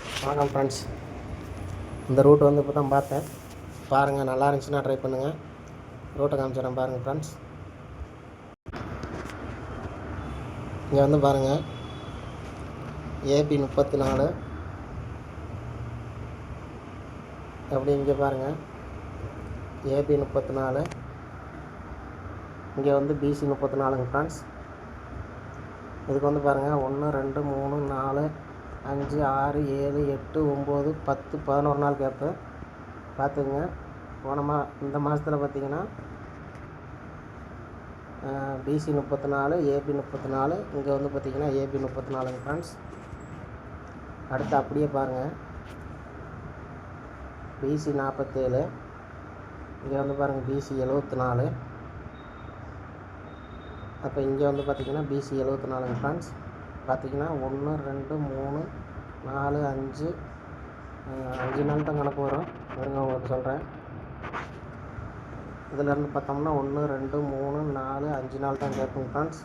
வணக்கம் ஃப்ரெண்ட்ஸ். இந்த ரூட் வந்து இப்போ தான் பார்த்தேன். பாருங்கள், நல்லா இருந்துச்சுன்னா ட்ரை பண்ணுங்கள். ரூட்டை காமிச்சிடறேன் பாருங்கள் ஃப்ரெண்ட்ஸ். இங்கே வந்து பாருங்கள், ஏபி 34. அப்படி இங்கே பாருங்கள், ஏபி 34. இங்கே வந்து பிசி 34ங்க ஃப்ரெண்ட்ஸ். இதுக்கு வந்து பாருங்கள் 1 2 3 4 5 6 7 8 9 10 11 நாள் கேப்பு பார்த்துக்குங்க. இந்த மாதத்தில் பார்த்தீங்கன்னா பிசி 34, ஏபி 34. இங்கே வந்து பார்த்திங்கன்னா ஏபி 34ங்க ஃப்ரெண்ட்ஸ். அடுத்து அப்படியே பாருங்கள், பிசி 47. இங்கே வந்து பாருங்கள் பிசி 74. அப்போ இங்கே வந்து பார்த்திங்கன்னா பிசி 74ங்க ஃப்ரெண்ட்ஸ். பார்த்திங்கன்னா 1 2 3 4 5 நாள் தான் கணக்கு வரும். வருங்க உங்களுக்கு சொல்கிறேன். இதிலேருந்து பார்த்தோம்னா 1 2 3 4 5 நாள் தான் கேட்குங்க ஃப்ரெண்ட்ஸ்.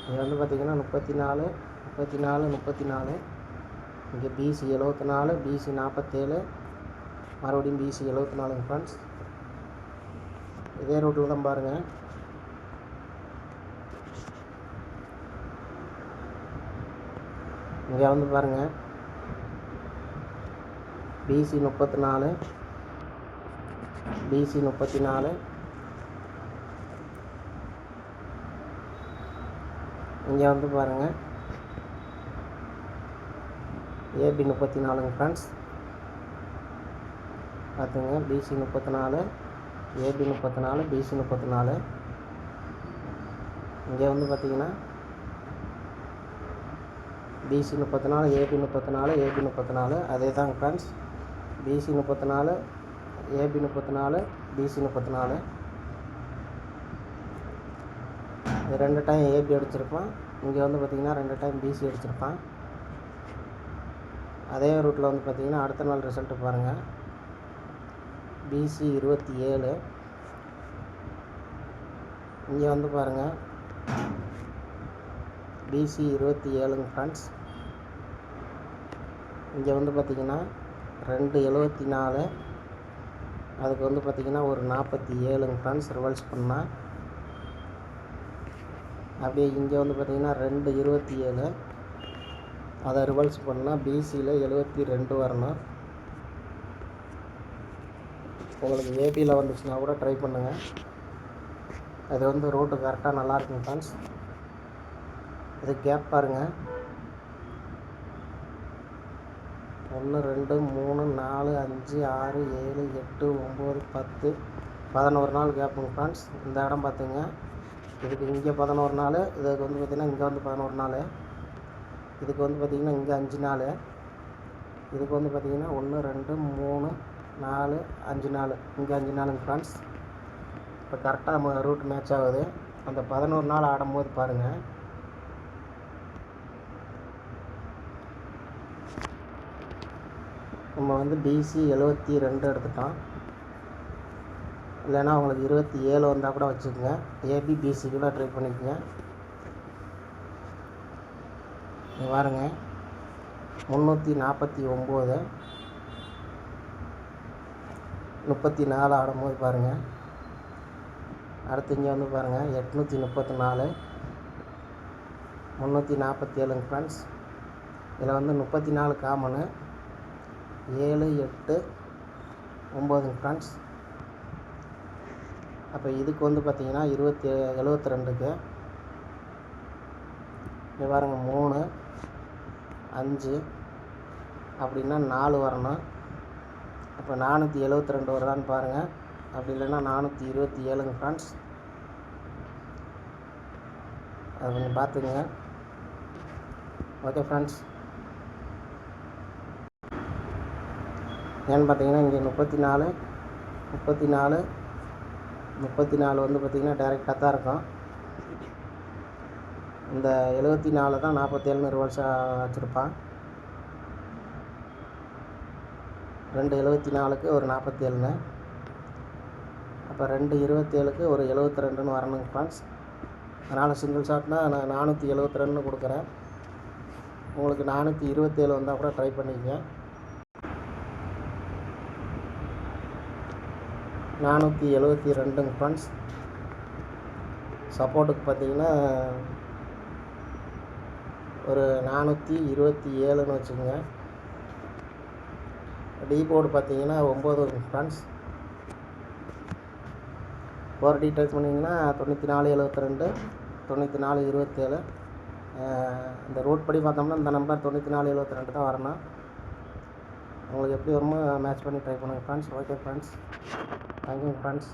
இது வந்து பார்த்திங்கன்னா 34 34 34. இங்கே பிசி 74, பிசி 47, மறுபடியும் பிசி 74ங்க ஃப்ரெண்ட்ஸ். இதே ரூட்டில் தான் பாருங்கள். இங்கே வந்து பாருங்கள், பிசி 34, பிசி 34. இங்கே வந்து பாருங்கள் ஏபி 34ங்க ஃப்ரெண்ட்ஸ். பார்த்துங்க, பிசி 34, ஏபி 34, பிசி 34. இங்கே வந்து பார்த்திங்கன்னா பிசி 34, ஏபி 34, ஏபி 34. அதே தாங்க ஃப்ரெண்ட்ஸ். PC 34, AB 34, PC 34. இது 2 டைம் ஏபி அடிச்சிருப்பான். இங்கே வந்து பார்த்திங்கன்னா 2 டைம் பிசி அடிச்சிருப்பான். அதே ரூட்டில் வந்து பார்த்திங்கன்னா அடுத்த நாள் ரிசல்ட்டு பாருங்கள். பிசி 27. இங்கே வந்து பாருங்கள் பிசி 27ங்க ஃப்ரெண்ட்ஸ். இங்கே வந்து பார்த்திங்கன்னா 274. அதுக்கு வந்து பார்த்திங்கன்னா ஒரு 47ங்க ஃப்ரெண்ட்ஸ் ரிவல்ஸ் பண்ணால். அப்படியே இங்கே வந்து பார்த்திங்கன்னா 227. அதை ரிவல்ஸ் பண்ணால் பிசியில் 72 வரணும். உங்களுக்கு ஏபியில் வந்துச்சுன்னா கூட ட்ரை பண்ணுங்கள். அது வந்து ரோட்டு கரெக்டாக நல்லாயிருக்குங்க ஃப்ரெண்ட்ஸ். இது கேப் பாருங்கள், 1 2 3 4 5 6 7 8 9 10 11 நாள் கேப்புங்க ஃப்ரெண்ட்ஸ். இந்த இடம் பார்த்துங்க, இதுக்கு இங்கே 11 நாள், இதுக்கு வந்து பார்த்திங்கன்னா இங்கே வந்து 11 நாள், இதுக்கு வந்து பார்த்திங்கன்னா இங்கே 5 நாள், இதுக்கு வந்து பார்த்திங்கன்னா 1 2 3 4 5 நாள், இங்கே 5 நாளுங்க ஃப்ரெண்ட்ஸ். இப்போ கரெக்டாக ரூட் மேட்ச் ஆகுது. அந்த 11 நாள் ஆடும்போது பாருங்கள், நம்ம வந்து பிசி 72 எடுத்துட்டோம். இல்லைன்னா உங்களுக்கு 27 வந்தால் கூட வச்சுக்கோங்க. ஏபி பிசி கூட ட்ரை பண்ணிக்கோங்க. பாருங்க 349 34 ஆடும்போது பாருங்கள். அடுத்து இங்கே வந்து பாருங்கள் 834 347ங்க ஃப்ரெண்ட்ஸ். இதில் வந்து 34 காமனு, 7 8 9ங்க ஃப்ரெண்ட்ஸ். அப்போ இதுக்கு வந்து பார்த்திங்கன்னா 72க்கு இங்கே பாருங்கள் 3 5 அப்படின்னா 4 வரணும். அப்போ 472 வருதான்னு பாருங்கள். அப்படி இல்லைன்னா 427ங்க ஃப்ரெண்ட்ஸ். அது கொஞ்சம் பார்த்துக்குங்க. Okay friends. ஏன்னு பார்த்தீங்கன்னா இங்கே 34 வந்து பார்த்திங்கன்னா டைரெக்டாக தான் இருக்கும். இந்த 74 தான் 47 ரிவல்ஸாக வச்சுருப்பான். 2 74க்கு ஒரு 47. அப்போ 2 27க்கு ஒரு 72ன்னு வரணுங்க ஃப்ரெண்ட்ஸ். அதனால் சிங்கிள் ஷாட்னால் நான் 472 கொடுக்குறேன். உங்களுக்கு 427 வந்தால் கூட ட்ரை பண்ணிக்கங்க. 472 ஃப்ரெண்ட்ஸ். சப்போர்ட்டுக்கு பார்த்தீங்கன்னா ஒரு 427ன்னு வச்சுக்கோங்க. டி போர்டு பார்த்தீங்கன்னா 9 ஃப்ரெண்ட்ஸ். 4D டைப் பண்ணிங்கன்னா 9472 9427. இந்த ரூட் படி பார்த்தோம்னா இந்த நம்பர் 9472 தான் வரணும். உங்களுக்கு எப்படி வருமோ மேட்ச் பண்ணி ட்ரை பண்ணுங்கள் friends. Okay friends, thank you friends.